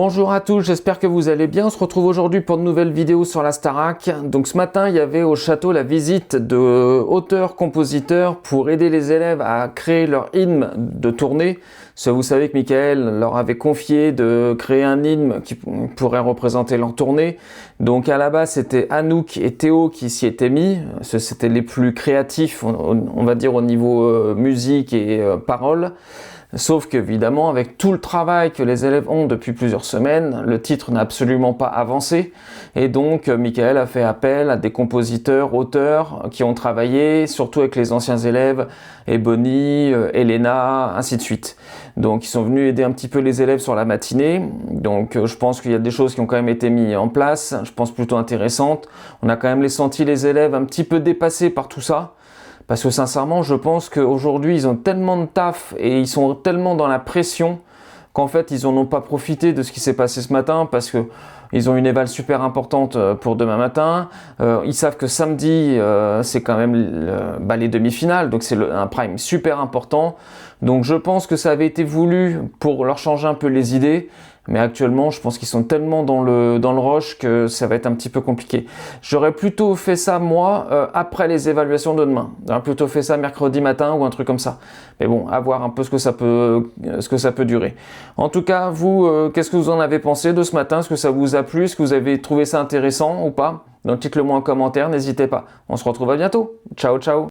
Bonjour à tous, j'espère que vous allez bien. On se retrouve aujourd'hui pour une nouvelle vidéo sur la Starac. Donc ce matin, il y avait au château la visite de auteurs-compositeurs pour aider les élèves à créer leur hymne de tournée. Vous savez que Michael leur avait confié de créer un hymne qui pourrait représenter leur tournée. Donc à la base, c'était Anouk et Théo qui s'y étaient mis. C'était les plus créatifs, on va dire, au niveau musique et paroles. Sauf qu'évidemment, avec tout le travail que les élèves ont depuis plusieurs semaines, le titre n'a absolument pas avancé. Et donc, Michael a fait appel à des compositeurs, auteurs qui ont travaillé, surtout avec les anciens élèves, Ebony, Elena, ainsi de suite. Donc, ils sont venus aider un petit peu les élèves sur la matinée. Donc, je pense qu'il y a des choses qui ont quand même été mises en place, je pense plutôt intéressantes. On a quand même senti les élèves un petit peu dépassés par tout ça. Parce que sincèrement, je pense qu'aujourd'hui, ils ont tellement de taf et ils sont tellement dans la pression qu'en fait, ils n'en ont pas profité de ce qui s'est passé ce matin parce que ils ont une éval super importante pour demain matin. Ils savent que samedi, c'est quand même les demi-finales, donc c'est un prime super important. Donc je pense que ça avait été voulu pour leur changer un peu les idées. Mais actuellement, je pense qu'ils sont tellement dans le rush que ça va être un petit peu compliqué. J'aurais plutôt fait ça, moi, après les évaluations de demain. J'aurais plutôt fait ça mercredi matin ou un truc comme ça. Mais bon, à voir un peu ce que ça peut durer. En tout cas, vous, qu'est-ce que vous en avez pensé de ce matin? Est-ce que ça vous a plu? Est-ce que vous avez trouvé ça intéressant ou pas? Donc dites-le moi en commentaire, n'hésitez pas. On se retrouve à bientôt. Ciao, ciao!